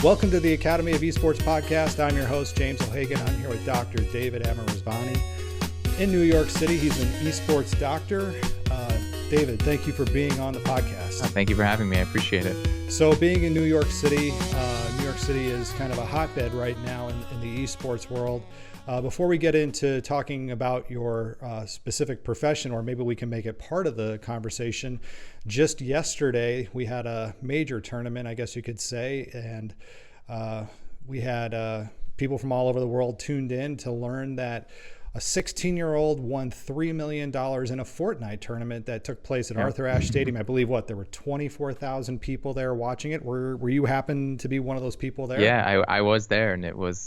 Welcome to the Academy of Esports Podcast. I'm your host, James O'Hagan. I'm here with Dr. David Amirrezvani in New York City. He's an esports doctor. David, thank you for being on the podcast. Thank you for having me. I appreciate it. So being in New York City is kind of a hotbed right now in the esports world. Before we get into talking about your specific profession, or maybe we can make it part of the conversation, just yesterday we had a major tournament, I guess you could say, and we had people from all over the world tuned in to learn that a 16-year-old won $3 million in a Fortnite tournament that took place at Arthur Ashe Stadium. I believe there were 24,000 people there watching it. Were you happen to be one of those people there? Yeah, I was there, and it was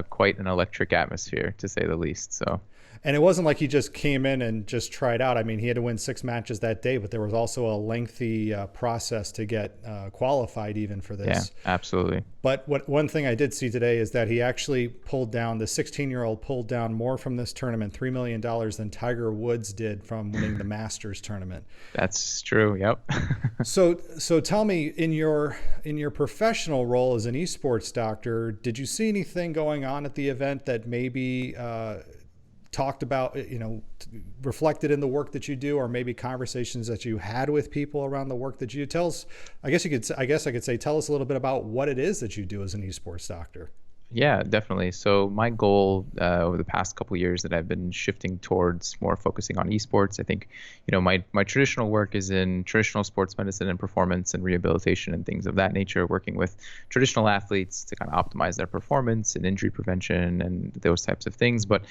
quite an electric atmosphere, to say the least. So. And it wasn't like he just came in and just tried out. I mean, he had to win 6 matches that day, but there was also a lengthy process to get qualified even for this. Yeah, absolutely. But one thing I did see today is that he actually the 16-year-old pulled down more from this tournament, $3 million, than Tiger Woods did from winning the Masters tournament. That's true. Yep. So tell me, in your professional role as an esports doctor, did you see anything going on at the event that maybe talked about, reflected in the work that you do, or maybe conversations that you had with people around the work that you do? I guess I could say, tell us a little bit about what it is that you do as an esports doctor. Yeah, definitely. So my goal over the past couple of years that I've been shifting towards more focusing on esports, I think, my traditional work is in traditional sports medicine and performance and rehabilitation and things of that nature, working with traditional athletes to kind of optimize their performance and injury prevention and those types of things. But,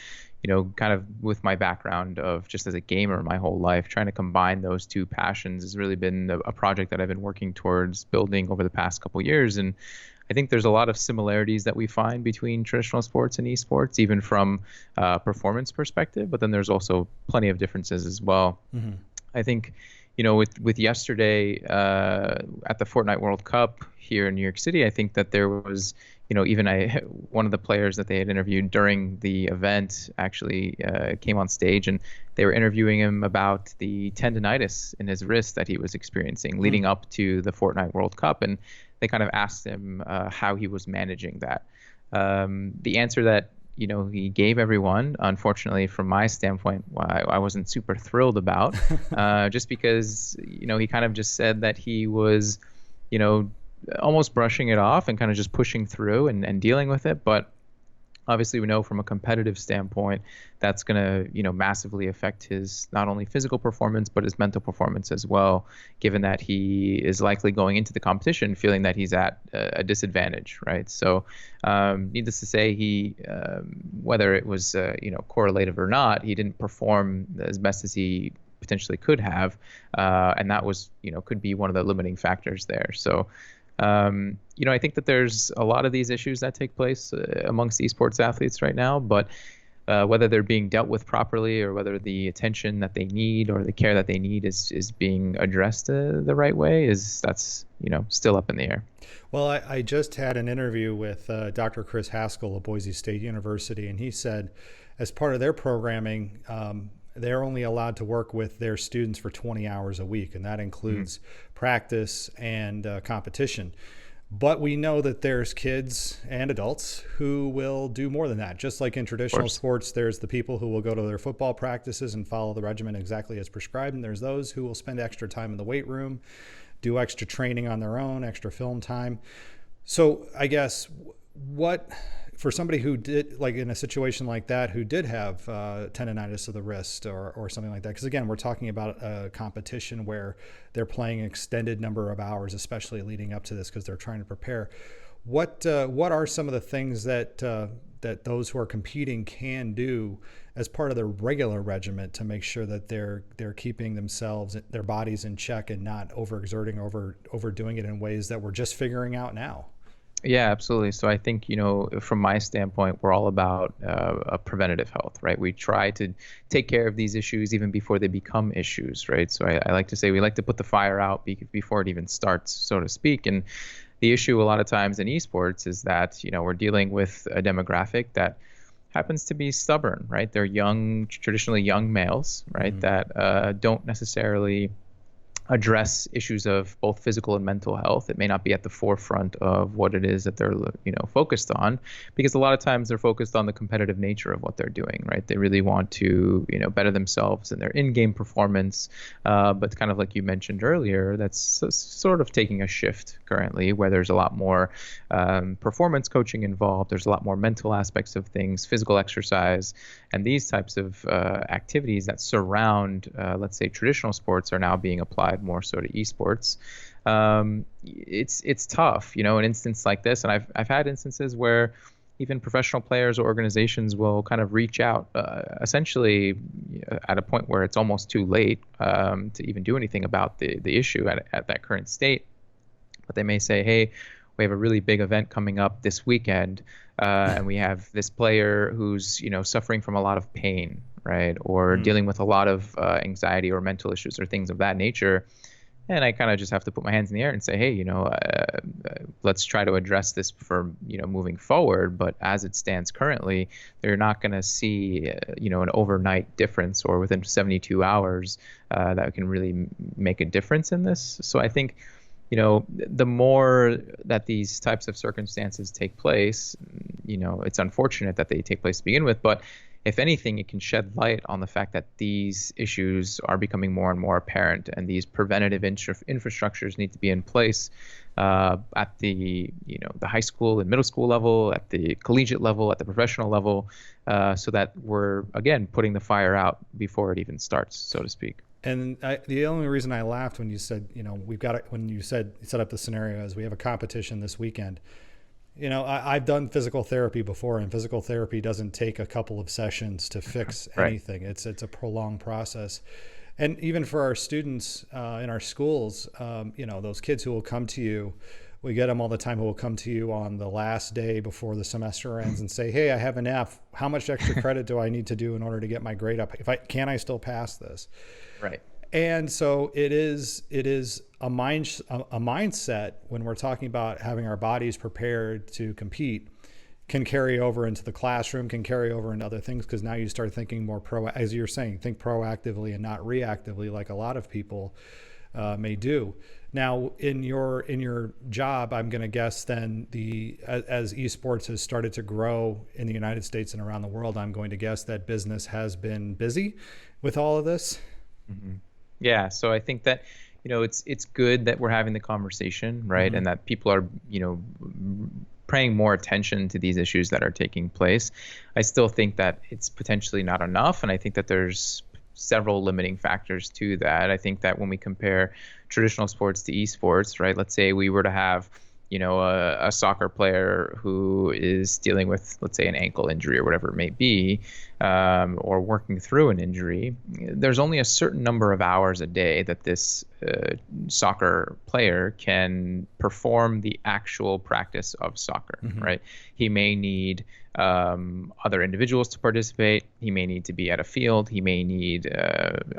kind of with my background of just as a gamer my whole life, trying to combine those two passions has really been a project that I've been working towards building over the past couple of years. And I think there's a lot of similarities that we find between traditional sports and esports, even from a performance perspective, but then there's also plenty of differences as well. Mm-hmm. I think, with yesterday at the Fortnite World Cup here in New York City, I think that there was, one of the players that they had interviewed during the event actually came on stage, and they were interviewing him about the tendonitis in his wrist that he was experiencing leading up to the Fortnite World Cup. And they kind of asked him how he was managing that. The answer that he gave everyone, unfortunately, from my standpoint, I wasn't super thrilled about, just because he kind of just said that he was almost brushing it off and kind of just pushing through and dealing with it. But obviously, we know from a competitive standpoint that's going to massively affect his not only physical performance but his mental performance as well, given that he is likely going into the competition feeling that he's at a disadvantage, right? So needless to say, he whether it was correlative or not, he didn't perform as best as he potentially could have, and that was could be one of the limiting factors there. So I think that there's a lot of these issues that take place amongst esports athletes right now, but whether they're being dealt with properly or whether the attention that they need or the care that they need is being addressed the right way that's still up in the air. Well, I just had an interview with Dr. Chris Haskell of Boise State University, and he said as part of their programming, they're only allowed to work with their students for 20 hours a week, and that includes practice and competition. But we know that there's kids and adults who will do more than that. Just like in traditional sports, there's the people who will go to their football practices and follow the regimen exactly as prescribed, and there's those who will spend extra time in the weight room, do extra training on their own, extra film time. So I guess for somebody who did, like in a situation like that, who did have tendonitis of the wrist or something like that, because again, we're talking about a competition where they're playing an extended number of hours, especially leading up to this, because they're trying to prepare. What are some of the things that those who are competing can do as part of their regular regimen to make sure that they're keeping their bodies in check and not overexerting, overdoing it in ways that we're just figuring out now? Yeah, absolutely. So I think, from my standpoint, we're all about preventative health, right? We try to take care of these issues even before they become issues, right? So I like to say we like to put the fire out before it even starts, so to speak. And the issue a lot of times in esports is that, we're dealing with a demographic that happens to be stubborn, right? They're traditionally young males, right? Mm-hmm. That don't necessarily address issues of both physical and mental health. It may not be at the forefront of what it is that they're, focused on, because a lot of times they're focused on the competitive nature of what they're doing, right? They really want to, better themselves in their in-game performance. But kind of like you mentioned earlier, that's sort of taking a shift currently, where there's a lot more performance coaching involved. There's a lot more mental aspects of things, physical exercise, and these types of activities that surround, let's say, traditional sports are now being applied more so to esports. It's tough, an instance like this, and I've had instances where even professional players or organizations will kind of reach out, essentially at a point where it's almost too late to even do anything about the issue at that current state. But they may say, hey, we have a really big event coming up this weekend, and we have this player who's, suffering from a lot of pain, right? Or dealing with a lot of anxiety or mental issues or things of that nature. And I kind of just have to put my hands in the air and say, hey, let's try to address this for, moving forward. But as it stands currently, they're not going to see, an overnight difference or within 72 hours that can really make a difference in this. So I think, the more that these types of circumstances take place, it's unfortunate that they take place to begin with, but if anything, it can shed light on the fact that these issues are becoming more and more apparent, and these preventative infrastructures need to be in place at the the high school and middle school level, at the collegiate level, at the professional level, so that we're again putting the fire out before it even starts, so to speak. And the only reason I laughed when you said, we've got it, when you said set up the scenario as we have a competition this weekend. I've done physical therapy before, and physical therapy doesn't take a couple of sessions to fix anything. Right. It's a prolonged process. And even for our students in our schools, those kids who will come to you, we get them all the time who will come to you on the last day before the semester ends and say, hey, I have an F. How much extra credit do I need to do in order to get my grade up? Can I still pass this? Right. And so it is a mindset when we're talking about having our bodies prepared to compete, can carry over into the classroom, can carry over into other things, because now you start thinking more as you're saying, think proactively and not reactively like a lot of people may do. Now, in your job, I'm going to guess then as esports has started to grow in the United States and around the world, I'm going to guess that business has been busy with all of this. Mm-hmm. Yeah, so I think that it's good that we're having the conversation, right, and that people are paying more attention to these issues that are taking place. I still think that it's potentially not enough, and I think that there's several limiting factors to that. I think that when we compare traditional sports to esports, right, let's say we were to have a soccer player who is dealing with, let's say, an ankle injury or whatever it may be, or working through an injury, there's only a certain number of hours a day that this soccer player can perform the actual practice of soccer, right? He may need other individuals to participate. He may need to be at a field. He may need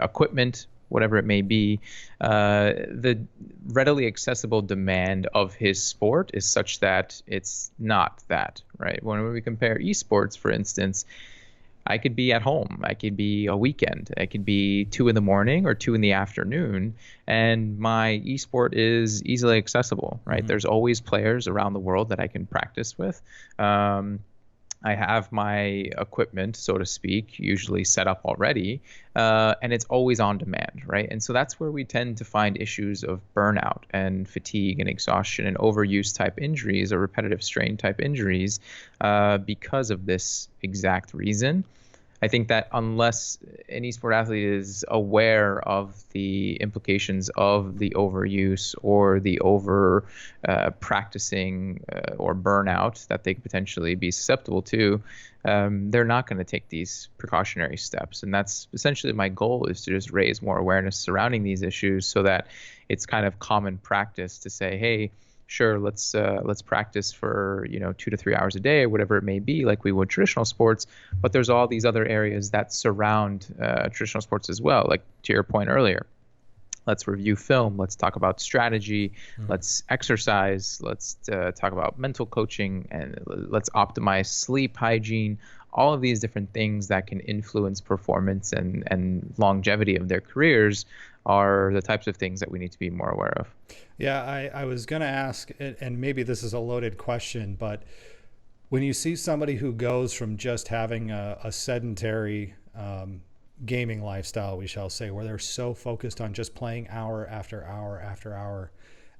equipment, whatever it may be. The readily accessible demand of his sport is such that it's not that, right? When we compare esports, for instance, I could be at home, I could be a weekend, I could be 2 a.m. or 2 p.m, and my esport is easily accessible, right? There's always players around the world that I can practice with. I have my equipment, so to speak, usually set up already, and it's always on demand, right? And so that's where we tend to find issues of burnout and fatigue and exhaustion and overuse type injuries or repetitive strain type injuries because of this exact reason. I think that unless an esport athlete is aware of the implications of the overuse or the over practicing or burnout that they could potentially be susceptible to, they're not going to take these precautionary steps. And that's essentially my goal, is to just raise more awareness surrounding these issues so that it's kind of common practice to say, hey, sure, let's practice for 2 to 3 hours a day, or whatever it may be, like we would traditional sports. But there's all these other areas that surround traditional sports as well. Like to your point earlier, let's review film. Let's talk about strategy. Let's exercise. Let's talk about mental coaching, and let's optimize sleep hygiene. all of these different things that can influence performance and longevity of their careers are the types of things that we need to be more aware of. Yeah, I was going to ask, and maybe this is a loaded question, but when you see somebody who goes from just having a sedentary gaming lifestyle, we shall say, where they're so focused on just playing hour after hour after hour,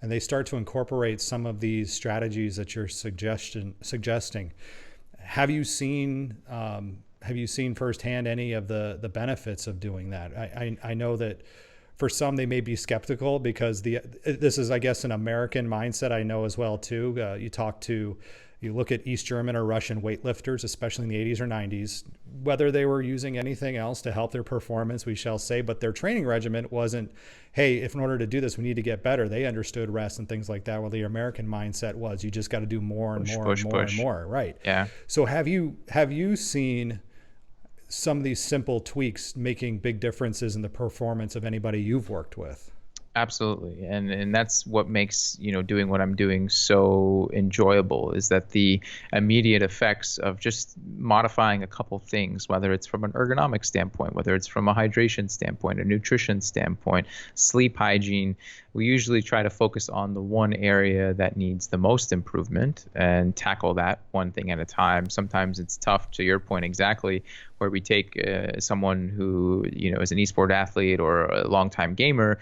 and they start to incorporate some of these strategies that you're suggesting, have you seen firsthand any of the benefits of doing that? I know that for some, they may be skeptical because this is, I guess, an American mindset. I know as well too. You look at East German or Russian weightlifters, especially in the 80s or 90s, whether they were using anything else to help their performance, we shall say, but their training regimen wasn't, hey, if in order to do this, we need to get better. They understood rest and things like that. Well, the American mindset was, you just got to do more and more and more and more. Right. Yeah. So have you seen some of these simple tweaks making big differences in the performance of anybody you've worked with? Absolutely. And that's what makes, doing what I'm doing so enjoyable, is that the immediate effects of just modifying a couple things, whether it's from an ergonomic standpoint, whether it's from a hydration standpoint, a nutrition standpoint, sleep hygiene, we usually try to focus on the one area that needs the most improvement and tackle that one thing at a time. Sometimes it's tough, to your point exactly, where we take someone who, is an esport athlete or a longtime gamer.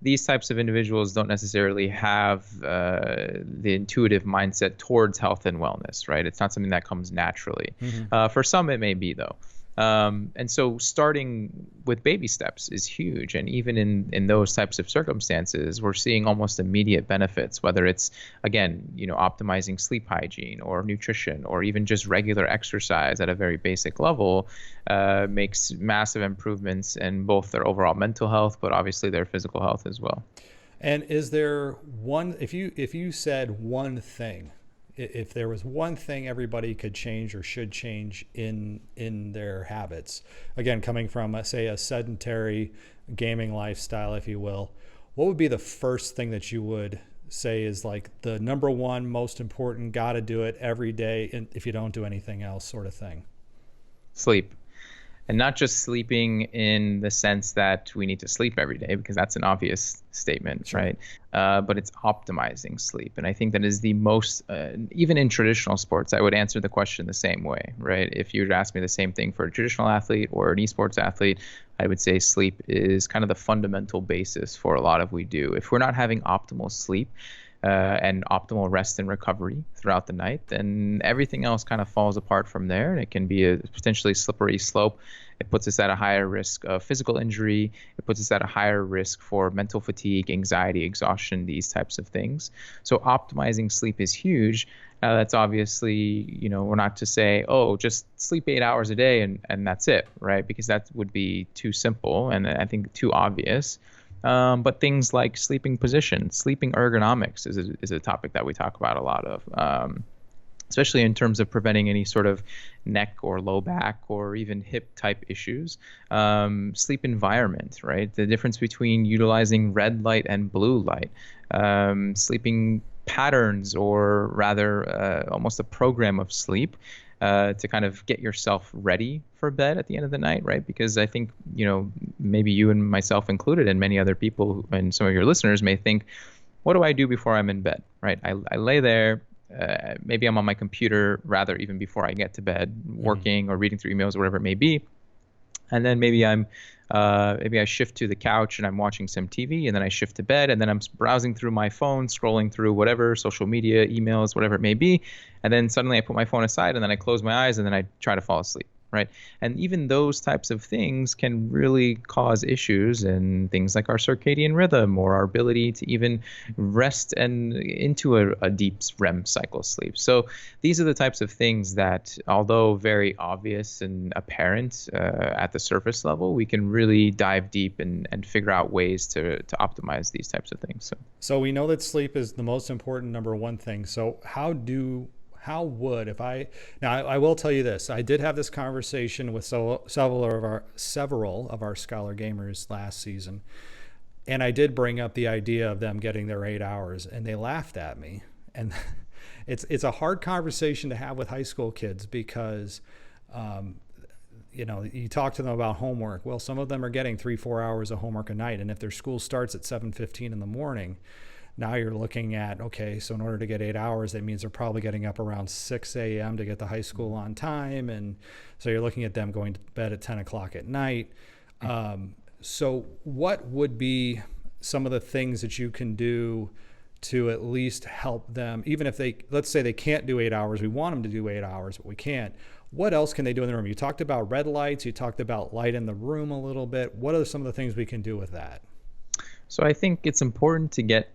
These types of individuals don't necessarily have the intuitive mindset towards health and wellness, right? It's not something that comes naturally. Mm-hmm. For some, it may be, though. And so starting with baby steps is huge. And even in those types of circumstances, we're seeing almost immediate benefits, whether it's, again, optimizing sleep hygiene or nutrition or even just regular exercise at a very basic level, makes massive improvements in both their overall mental health, but obviously their physical health as well. And is there one, if you said one thing, if there was one thing everybody could change or should change in their habits, again, coming from, say, a sedentary gaming lifestyle, if you will, what would be the first thing that you would say is like the number one most important, got to do it every day, and if you don't do anything else, sort of thing? Sleep. And not just sleeping in the sense that we need to sleep every day, because that's an obvious statement, sure, right? But it's optimizing sleep. And I think that is the most, even in traditional sports, I would answer the question the same way, right? If you would ask me the same thing for a traditional athlete or an esports athlete, I would say sleep is kind of the fundamental basis for a lot of we do. If we're not having optimal sleep, and optimal rest and recovery throughout the night, then everything else kind of falls apart from there. And it can be a potentially slippery slope. It puts us at a higher risk of physical injury. It puts us at a higher risk for mental fatigue, anxiety, exhaustion, these types of things. So optimizing sleep is huge. That's obviously, we're not to say, oh, just sleep 8 hours a day and that's it, right? Because that would be too simple and I think too obvious. But things like sleeping position, sleeping ergonomics is a topic that we talk about a lot of, especially in terms of preventing any sort of neck or low back or even hip type issues. Sleep environment, right? The difference between utilizing red light and blue light, sleeping patterns, or rather almost a program of sleep to kind of get yourself ready for bed at the end of the night, right? Because I think, maybe you and myself included and many other people and some of your listeners may think, what do I do before I'm in bed, right? I lay there, maybe I'm on my computer rather even before I get to bed, working or reading through emails or whatever it may be. And then maybe I shift to the couch and I'm watching some TV, and then I shift to bed, and then I'm browsing through my phone, scrolling through whatever, social media, emails, whatever it may be. And then suddenly I put my phone aside and then I close my eyes and then I try to fall asleep, right? And even those types of things can really cause issues in things like our circadian rhythm or our ability to even rest and into a deep REM cycle sleep. So these are the types of things that, although very obvious and apparent at the surface level, we can really dive deep and figure out ways to optimize these types of things. So we know that sleep is the most important number one thing. So I will tell you this. I did have this conversation with several of our Scholar Gamers last season, and I did bring up the idea of them getting their 8 hours, and they laughed at me. And it's a hard conversation to have with high school kids because You talk to them about homework. Well, some of them are getting 3-4 hours of homework a night. And if their school starts at 7:15 in the morning, now you're looking at, okay, so in order to get 8 hours, that means they're probably getting up around 6 a.m. to get to high school on time. And so you're looking at them going to bed at 10 o'clock at night. So what would be some of the things that you can do to at least help them, even if let's say they can't do 8 hours, we want them to do 8 hours, but we can't. What else can they do in the room? You talked about red lights, you talked about light in the room a little bit. What are some of the things we can do with that? So I think it's important to get,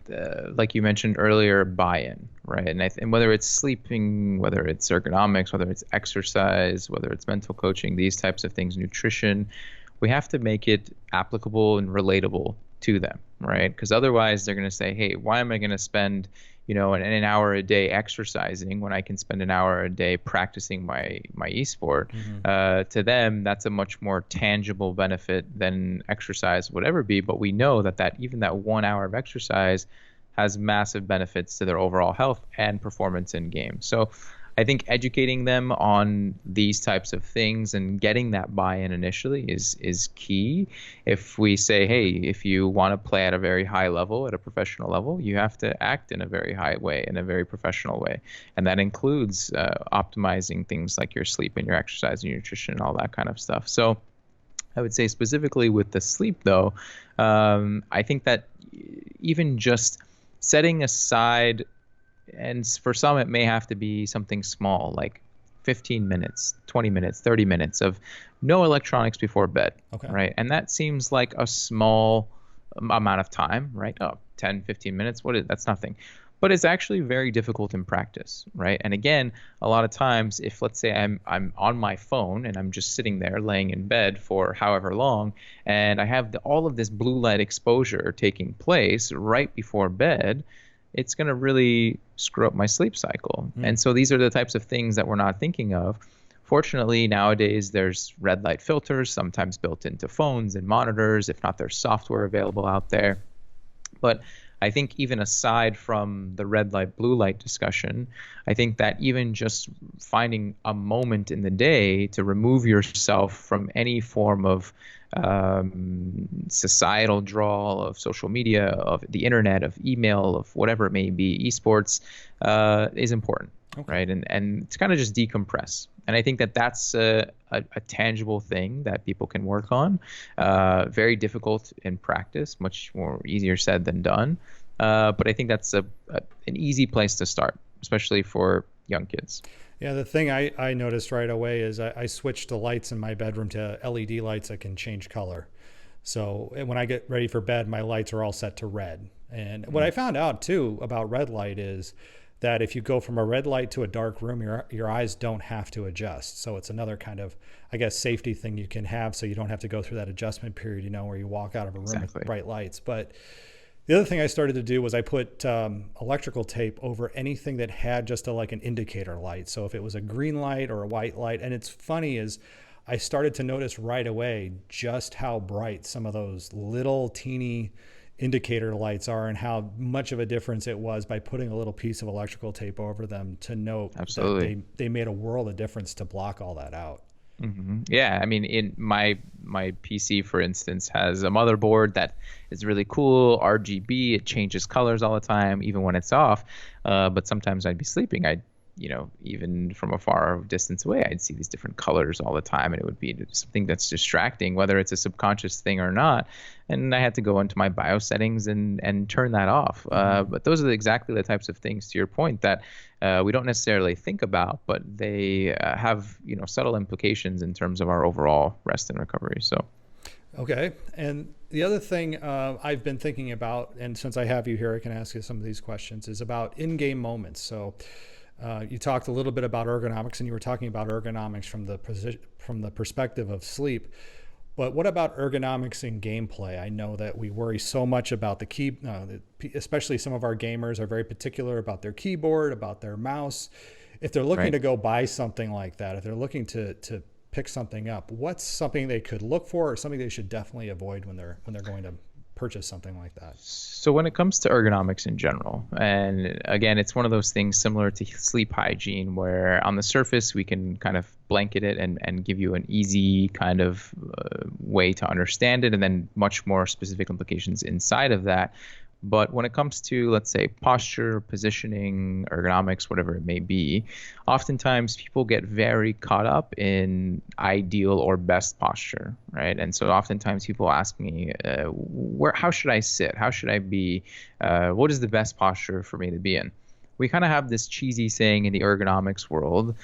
like you mentioned earlier, buy-in, right? And whether it's sleeping, whether it's ergonomics, whether it's exercise, whether it's mental coaching, these types of things, nutrition, we have to make it applicable and relatable to them, right? Because otherwise they're going to say, hey, why am I going to spend, an hour a day exercising when I can spend an hour a day practicing my esport? To them, that's a much more tangible benefit than exercise would ever be. But we know that even that 1 hour of exercise has massive benefits to their overall health and performance in game. So I think educating them on these types of things and getting that buy-in initially is key. If we say, hey, if you want to play at a very high level, at a professional level, you have to act in a very high way, in a very professional way. And that includes optimizing things like your sleep and your exercise and your nutrition and all that kind of stuff. So I would say specifically with the sleep, though, I think that even just setting aside, and for some, it may have to be something small, like 15 minutes, 20 minutes, 30 minutes of no electronics before bed, right? And that seems like a small amount of time, right? 10, 15 minutes, that's nothing. But it's actually very difficult in practice, right? And again, a lot of times, if let's say I'm on my phone and I'm just sitting there laying in bed for however long, and I have all of this blue light exposure taking place right before bed, it's going to really screw up my sleep cycle. And so these are the types of things that we're not thinking of. Fortunately, nowadays, there's red light filters, sometimes built into phones and monitors. If not, there's software available out there. But I think even aside from the red light, blue light discussion, I think that even just finding a moment in the day to remove yourself from any form of societal draw of social media, of the internet, of email, of whatever it may be, esports, is important, right? And it's kind of just decompress. And I think that that's a tangible thing that people can work on. Very difficult in practice, much more easier said than done. But I think that's an easy place to start, especially for young kids. Yeah, the thing I noticed right away is I switched the lights in my bedroom to LED lights that can change color. So when I get ready for bed, my lights are all set to red. And what I found out too about red light is that if you go from a red light to a dark room, your eyes don't have to adjust. So it's another kind of, I guess, safety thing you can have, so you don't have to go through that adjustment period, where you walk out of a room with bright lights. But the other thing I started to do was I put electrical tape over anything that had just like an indicator light. So if it was a green light or a white light, and it's funny is I started to notice right away just how bright some of those little teeny indicator lights are and how much of a difference it was by putting a little piece of electrical tape over them to note that they made a world of difference to block all that out. Yeah, I mean, in my PC, for instance, has a motherboard that is really cool, RGB. It changes colors all the time, even when it's off. But sometimes I'd be sleeping. Even from a far distance away, I'd see these different colors all the time, and it would be something that's distracting, whether it's a subconscious thing or not. And I had to go into my BIOS settings and turn that off. But those are exactly the types of things, to your point, that we don't necessarily think about, but they have subtle implications in terms of our overall rest and recovery. So. Okay. And the other thing I've been thinking about, and since I have you here, I can ask you some of these questions, is about in-game moments. So you talked a little bit about ergonomics, and you were talking about ergonomics from the perspective of sleep. But what about ergonomics in gameplay? I know that we worry so much about the key, especially some of our gamers are very particular about their keyboard, about their mouse. If they're looking to go buy something like that, if they're looking to pick something up, what's something they could look for, or something they should definitely avoid when they're going to purchase something like that? So when it comes to ergonomics in general, and again, it's one of those things similar to sleep hygiene, where on the surface we can kind of blanket it and give you an easy kind of way to understand it, and then much more specific implications inside of that. But when it comes to, let's say, posture, positioning, ergonomics, whatever it may be, oftentimes people get very caught up in ideal or best posture, right? And so oftentimes people ask me, how should I sit? How should I be? What is the best posture for me to be in? We kind of have this cheesy saying in the ergonomics world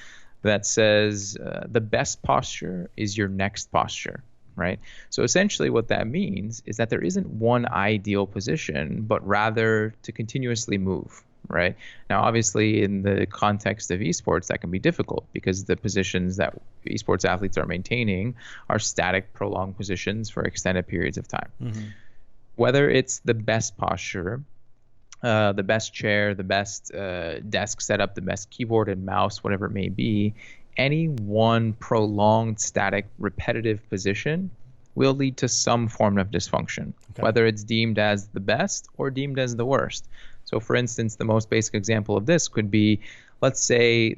that says the best posture is your next posture. Right. So essentially what that means is that there isn't one ideal position, but rather to continuously move. Right. Now, obviously, in the context of esports, that can be difficult because the positions that esports athletes are maintaining are static, prolonged positions for extended periods of time. Mm-hmm. Whether it's the best posture, the best chair, the best desk setup, the best keyboard and mouse, whatever it may be, any one prolonged, static, repetitive position will lead to some form of dysfunction, whether it's deemed as the best or deemed as the worst. So, for instance, the most basic example of this could be, let's say,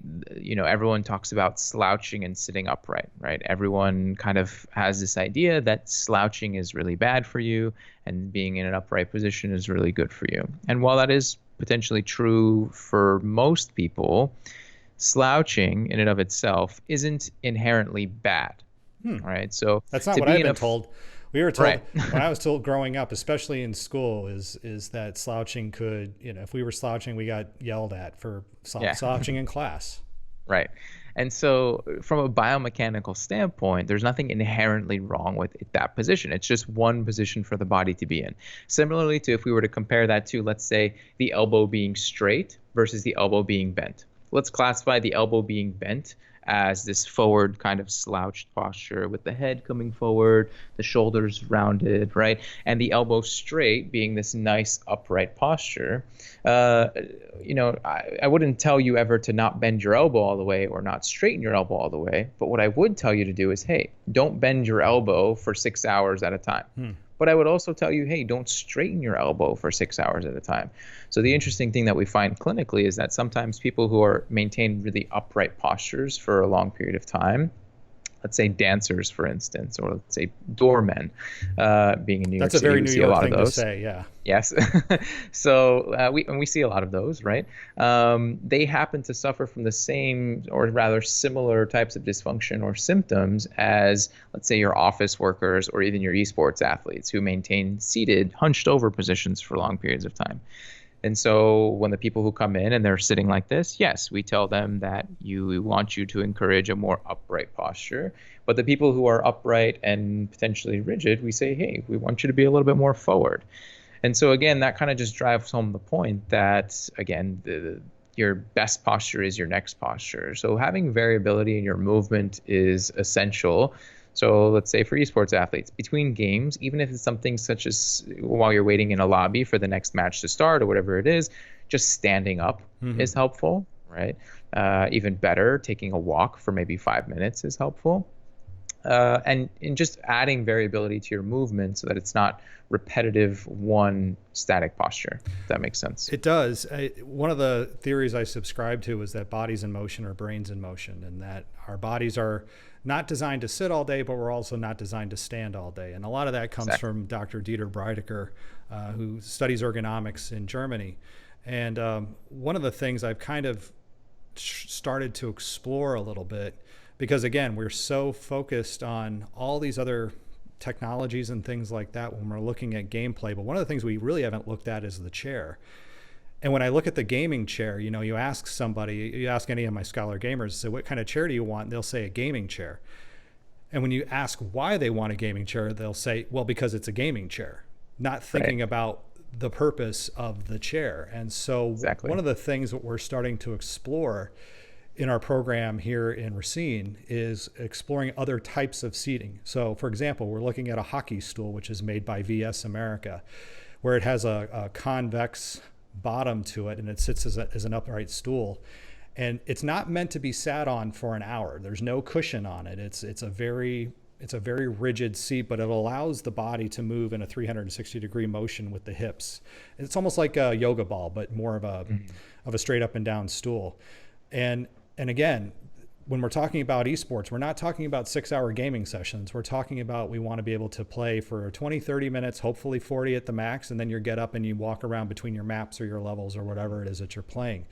everyone talks about slouching and sitting upright, right? Everyone kind of has this idea that slouching is really bad for you and being in an upright position is really good for you. And while that is potentially true for most people, slouching in and of itself isn't inherently bad, right? So that's not what I've been told. We were told right. When I was told growing up, especially in school, is that slouching could, if we were slouching, we got yelled at for slouching in class. Right. And so from a biomechanical standpoint, there's nothing inherently wrong with that position. It's just one position for the body to be in. Similarly to if we were to compare that to, let's say, the elbow being straight versus the elbow being bent. Let's classify the elbow being bent as this forward kind of slouched posture with the head coming forward, the shoulders rounded, right? And the elbow straight being this nice upright posture. I wouldn't tell you ever to not bend your elbow all the way or not straighten your elbow all the way. But what I would tell you to do is, hey, don't bend your elbow for 6 hours at a time. But I would also tell you, hey, don't straighten your elbow for 6 hours at a time. So the interesting thing that we find clinically is that sometimes people who maintain really upright postures for a long period of time, let's say dancers, for instance, or let's say doormen, being in New York City, that's a very New York thing to say, yeah. Yes. So we see a lot of those, right? They happen to suffer from the same or rather similar types of dysfunction or symptoms as, let's say, your office workers or even your esports athletes who maintain seated, hunched over positions for long periods of time. And so when the people who come in and they're sitting like this, yes, we tell them that we want you to encourage a more upright posture. But the people who are upright and potentially rigid, we say, hey, we want you to be a little bit more forward. And so, again, that kind of just drives home the point that, again, your best posture is your next posture. So having variability in your movement is essential. So let's say for esports athletes, between games, even if it's something such as while you're waiting in a lobby for the next match to start or whatever it is, just standing up is helpful, right? Even better, taking a walk for maybe 5 minutes is helpful. And in just adding variability to your movement so that it's not repetitive one static posture, if that makes sense. It does. One of the theories I subscribe to is that bodies in motion are brains in motion, and that our bodies are not designed to sit all day, but we're also not designed to stand all day. And a lot of that comes from Dr. Dieter Breidecker, who studies ergonomics in Germany. And one of the things I've kind of started to explore a little bit, because again, we're so focused on all these other technologies and things like that when we're looking at gameplay. But one of the things we really haven't looked at is the chair. And when I look at the gaming chair, you ask any of my scholar gamers, say, what kind of chair do you want? And they'll say a gaming chair. And when you ask why they want a gaming chair, they'll say, well, because it's a gaming chair, not thinking about the purpose of the chair. And so one of the things that we're starting to explore in our program here in Racine is exploring other types of seating. So for example, we're looking at a hockey stool, which is made by VS America, where it has a convex bottom to it and it sits as an upright stool. And it's not meant to be sat on for an hour. There's no cushion on it. It's a very it's a very rigid seat, but it allows the body to move in a 360-degree motion with the hips. It's almost like a yoga ball, but more of a straight up and down stool. And again, when we're talking about esports, we're not talking about 6-hour gaming sessions. We're talking about, we want to be able to play for 20, 30 minutes, hopefully 40 at the max, and then you get up and you walk around between your maps or your levels or whatever it is that you're playing.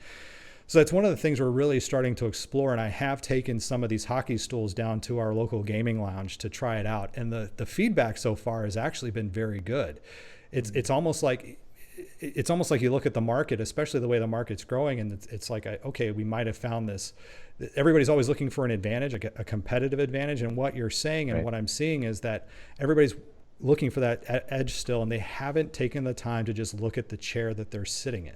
So that's one of the things we're really starting to explore. And I have taken some of these hockey stools down to our local gaming lounge to try it out. And the feedback so far has actually been very good. It's almost like you look at the market, especially the way the market's growing, and it's like, okay, we might have found this. Everybody's always looking for an advantage, a competitive advantage. And what you're saying and what I'm seeing is that everybody's looking for that edge still, and they haven't taken the time to just look at the chair that they're sitting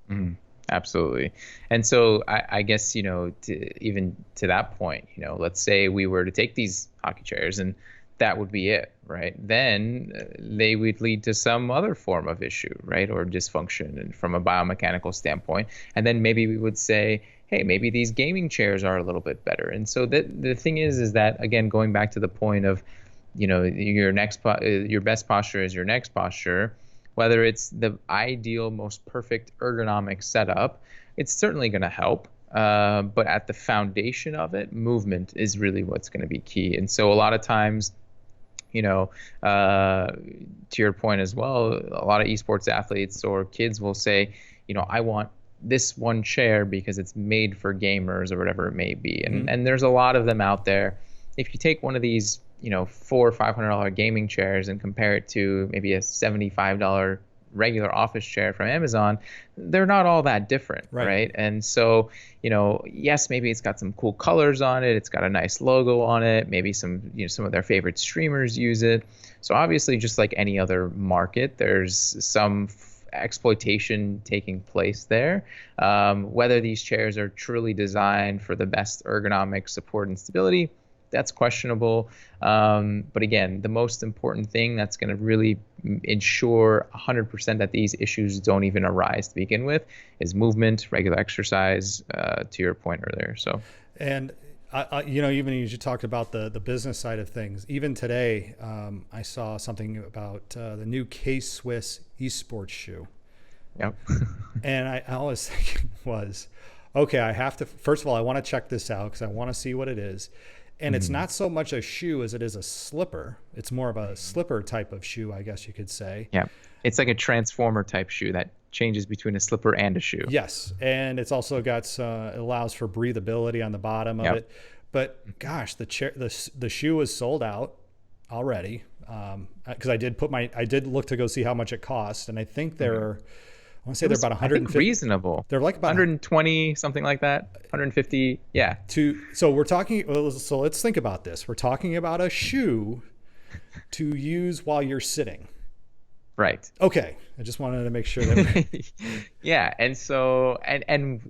in. Absolutely. And so I guess, even to that point, let's say we were to take these hockey chairs and that would be it, right? Then they would lead to some other form of issue, right? Or dysfunction, and from a biomechanical standpoint. And then maybe we would say, hey, maybe these gaming chairs are a little bit better. And so the thing is that, again, going back to the point of, your best posture is your next posture. Whether it's the ideal, most perfect ergonomic setup, it's certainly going to help. But at the foundation of it, movement is really what's going to be key. And so a lot of times, to your point as well, a lot of esports athletes or kids will say, I want this one chair because it's made for gamers or whatever it may be. And there's a lot of them out there. If you take one of these, $400 or $500 gaming chairs and compare it to maybe a $75 regular office chair from Amazon, they're not all that different, right? And so, yes, maybe it's got some cool colors on it. It's got a nice logo on it. Maybe some of their favorite streamers use it. So obviously, just like any other market, there's some exploitation taking place there. Whether these chairs are truly designed for the best ergonomic support and stability, that's questionable. But again, the most important thing that's going to really ensure 100% that these issues don't even arise to begin with is movement, regular exercise, to your point earlier. So, and even as you talked about the business side of things, even today, I saw something about the new K-Swiss esports shoe. Yep. And I was thinking okay, I have to, first of all, I want to check this out because I want to see what it is. And it's not so much a shoe as it is a slipper. It's more of a slipper type of shoe, I guess you could say. Yeah. It's like a transformer type shoe that changes between a slipper and a shoe. Yes. And it's also got, it allows for breathability on the bottom of it. But gosh, the shoe is sold out already. Because I did look to go see how much it cost. And I think they're about 150. Reasonable. They're like about 120, something like that. 150. Yeah. So we're talking. So let's think about this. We're talking about a shoe to use while you're sitting. Right. Okay. I just wanted to make sure that. Yeah. And so, and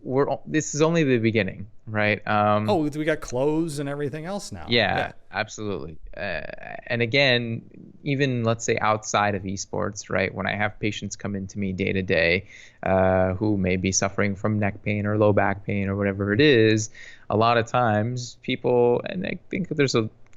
this is only the beginning, right? We got clothes and everything else now. Yeah. Absolutely. And again, even let's say outside of esports, right? When I have patients come into me day to day, who may be suffering from neck pain or low back pain or whatever it is, a lot of times people, and I think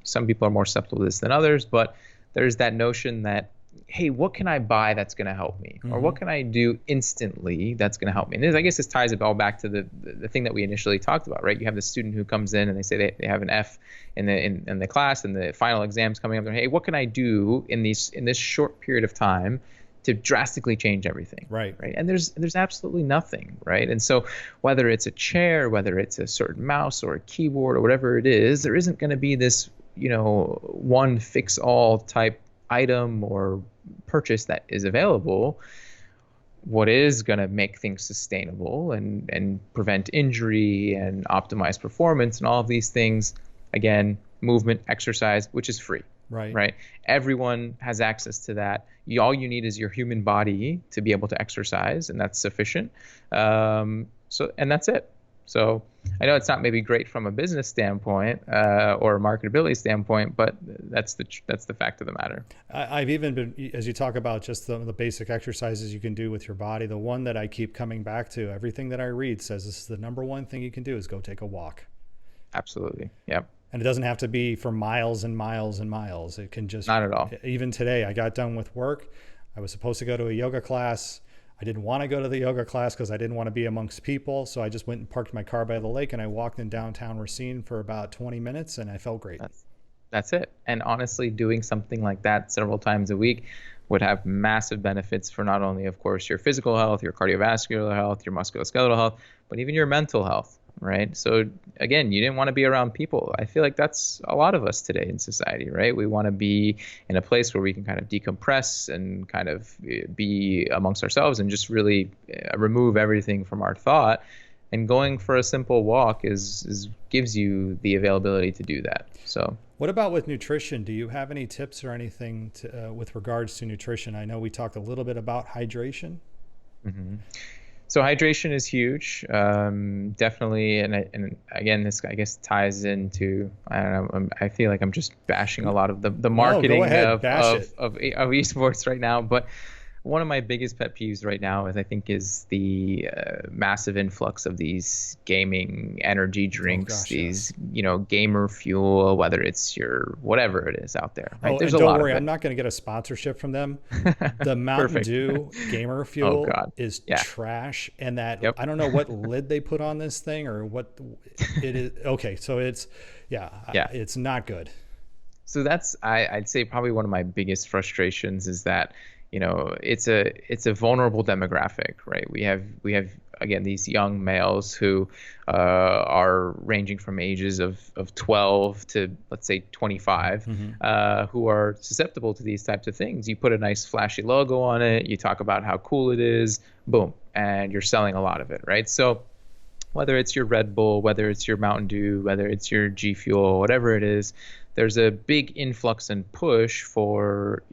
some people are more susceptible to this than others, but there's that notion that, hey, what can I buy that's going to help me? Or what can I do instantly that's going to help me? And I guess this ties it all back to the thing that we initially talked about, right? You have the student who comes in and they say they have an F in the class and the final exam's coming up. They're, hey, what can I do in this short period of time to drastically change everything? Right. And there's absolutely nothing, right? And so whether it's a chair, whether it's a certain mouse or a keyboard or whatever it is, there isn't going to be this, one fix all type item or purchase that is available. What is going to make things sustainable and prevent injury and optimize performance and all of these things, again, movement, exercise, which is free. Right. Everyone has access to that. All you need is your human body to be able to exercise, and that's sufficient. And that's it. So I know it's not maybe great from a business standpoint or a marketability standpoint, but that's the fact of the matter. I've even been, as you talk about just the basic exercises you can do with your body, the one that I keep coming back to, everything that I read says this is the number one thing you can do is go take a walk. Absolutely. Yep. And it doesn't have to be for miles and miles and miles. It can just, Not at all. even today, I got done with work. I was supposed to go to a yoga class. I didn't want to go to the yoga class because I didn't want to be amongst people. So I just went and parked my car by the lake and I walked in downtown Racine for about 20 minutes and I felt great. That's it. And honestly, doing something like that several times a week would have massive benefits for not only, of course, your physical health, your cardiovascular health, your musculoskeletal health, but even your mental health, right? So again, you didn't want to be around people. I feel like that's a lot of us today in society, right? We want to be in a place where we can kind of decompress and kind of be amongst ourselves and just really remove everything from our thought. And going for a simple walk is gives you the availability to do that. So what about with nutrition? Do you have any tips or anything with regards to nutrition? I know we talked a little bit about hydration. Mm-hmm. So hydration is huge, definitely. And again, this, I guess, ties into, I don't know, I feel like I'm just bashing a lot of the marketing of esports right now. But one of my biggest pet peeves right now is the massive influx of these gaming energy drinks, these, gamer fuel, whether it's your whatever it is out there. Right? There's a lot. Don't worry, I'm not going to get a sponsorship from them. The Mountain Dew gamer fuel is trash, and that I don't know what lid they put on this thing or what it is. Okay, so it's it's not good. So that's I'd say probably one of my biggest frustrations is that it's a vulnerable demographic, right? We have again these young males who are ranging from ages of 12 to, let's say, 25, who are susceptible to these types of things. You put a nice flashy logo on it, you talk about how cool it is, boom, and you're selling a lot of it, right? So whether it's your Red Bull, whether it's your Mountain Dew, whether it's your G Fuel, whatever it is, there's a big influx and push for,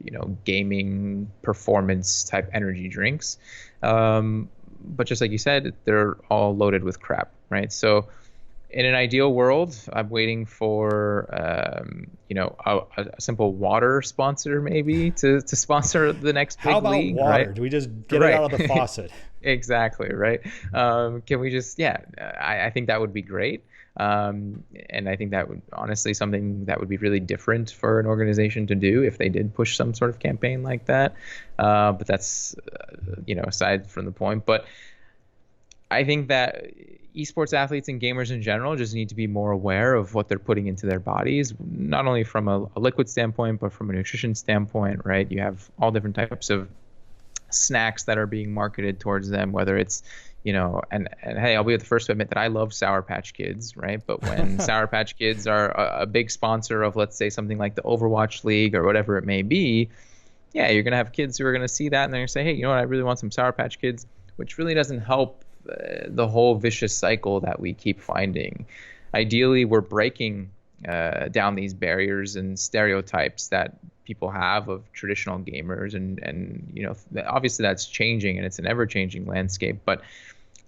gaming performance type energy drinks. But just like you said, they're all loaded with crap, right? So in an ideal world, I'm waiting for, a simple water sponsor maybe to sponsor the next big league. How about water? Right? Do we just get it out of the faucet? Exactly, right? Can we just, I think that would be great. And I think that would honestly something that would be really different for an organization to do if they did push some sort of campaign like that. But that's, aside from the point. But I think that esports athletes and gamers in general just need to be more aware of what they're putting into their bodies, not only from a liquid standpoint, but from a nutrition standpoint, right? You have all different types of snacks that are being marketed towards them, whether it's, and hey, I'll be the first to admit that I love Sour Patch Kids, right? But when Sour Patch Kids are a big sponsor of, let's say, something like the Overwatch League or whatever it may be, you're going to have kids who are going to see that and they're going to say, hey, you know what, I really want some Sour Patch Kids, which really doesn't help the whole vicious cycle that we keep finding. Ideally, we're breaking down these barriers and stereotypes that people have of traditional gamers, and obviously that's changing and it's an ever-changing landscape. But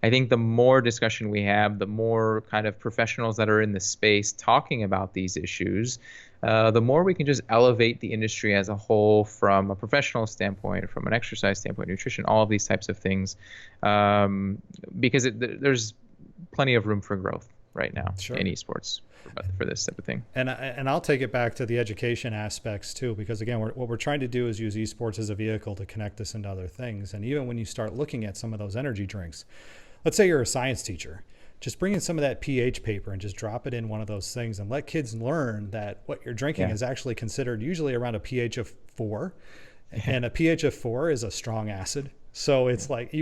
I think the more discussion we have, the more kind of professionals that are in the space talking about these issues, the more we can just elevate the industry as a whole from a professional standpoint, from an exercise standpoint, nutrition, all of these types of things, because there's plenty of room for growth right now in esports for this type of thing. And I'll take it back to the education aspects too, because again, what we're trying to do is use esports as a vehicle to connect us into other things. And even when you start looking at some of those energy drinks, let's say you're a science teacher, just bring in some of that pH paper and just drop it in one of those things and let kids learn that what you're drinking is actually considered usually around a pH of 4. And a pH of 4 is a strong acid. So it's like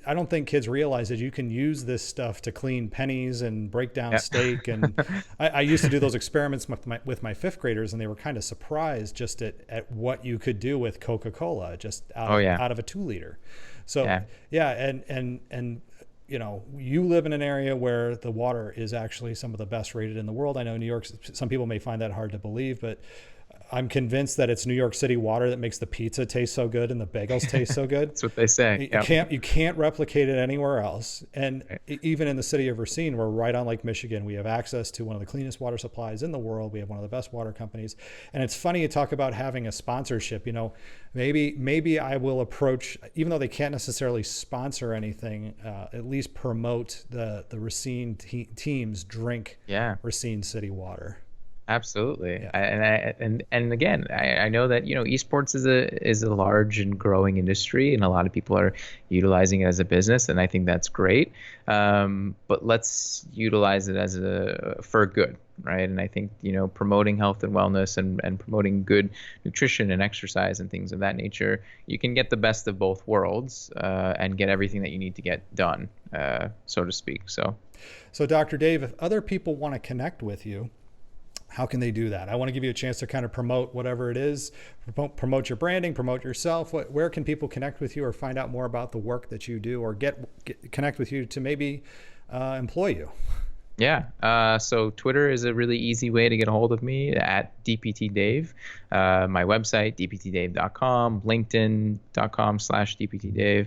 I don't think kids realize that you can use this stuff to clean pennies and break down steak. And I used to do those experiments with my fifth graders, and they were kind of surprised just at what you could do with Coca-Cola just out of a 2-liter. So and you live in an area where the water is actually some of the best rated in the world. I know New York, some people may find that hard to believe, but I'm convinced that it's New York City water that makes the pizza taste so good and the bagels taste so good. That's what they say. You can't replicate it anywhere else. And even in the city of Racine, we're right on Lake Michigan. We have access to one of the cleanest water supplies in the world. We have one of the best water companies. And it's funny you talk about having a sponsorship. Maybe I will approach, even though they can't necessarily sponsor anything, at least promote the Racine teams drink Racine City water. Absolutely. Yeah. And again, I know that, esports is a large and growing industry, and a lot of people are utilizing it as a business, and I think that's great. But let's utilize it for good, right? And I think, promoting health and wellness, and promoting good nutrition and exercise and things of that nature, you can get the best of both worlds, and get everything that you need to get done, so to speak. So Dr. Dave, if other people want to connect with you, how can they do that? I want to give you a chance to kind of promote whatever it is, promote your branding, promote yourself. Where can people connect with you or find out more about the work that you do, or connect with you to maybe employ you? Yeah. So Twitter is a really easy way to get a hold of me, at DPTDave. My website, dptdave.com, linkedin.com/dptdave.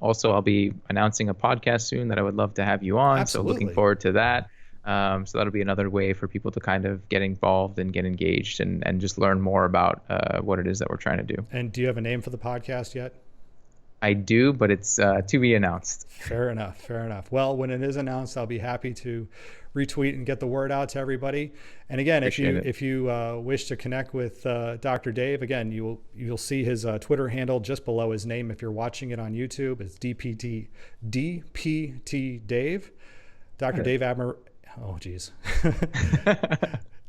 Also, I'll be announcing a podcast soon that I would love to have you on. Absolutely. So looking forward to that. So that'll be another way for people to kind of get involved and get engaged, and just learn more about what it is that we're trying to do. And do you have a name for the podcast yet? I do, but it's to be announced. Fair enough. Well, when it is announced, I'll be happy to retweet and get the word out to everybody. And again, if you wish to connect with Dr. Dave, again, you'll see his Twitter handle just below his name. If you're watching it on YouTube, it's DPT Dave. Dr. Dave Oh, geez.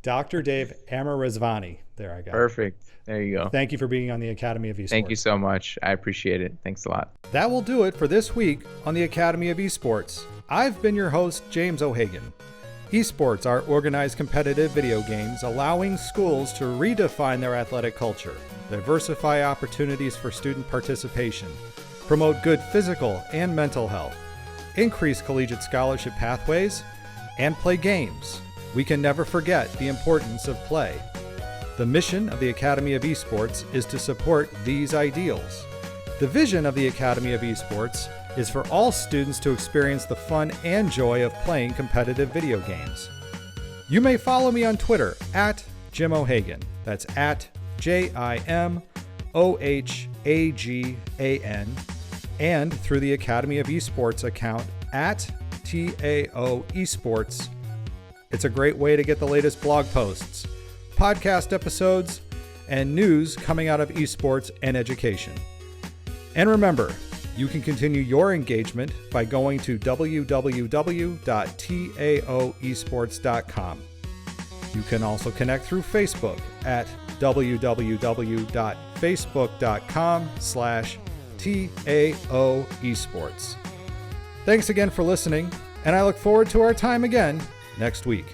Dr. Dave Amirrezvani. There, I got Perfect. There you go. Thank you for being on the Academy of Esports. Thank you so much. I appreciate it. Thanks a lot. That will do it for this week on the Academy of Esports. I've been your host, James O'Hagan. Esports are organized competitive video games allowing schools to redefine their athletic culture, diversify opportunities for student participation, promote good physical and mental health, increase collegiate scholarship pathways, and play games. We can never forget the importance of play. The mission of the Academy of Esports is to support these ideals. The vision of the Academy of Esports is for all students to experience the fun and joy of playing competitive video games. You may follow me on Twitter at Jim O'Hagan. That's at JIMOHAGAN, and through the Academy of Esports account at TAO Esports. It's a great way to get the latest blog posts, podcast episodes, and news coming out of esports and education. And remember, you can continue your engagement by going to www.taoesports.com. You can also connect through Facebook at www.facebook.com/TAO Esports. Thanks again for listening, and I look forward to our time again next week.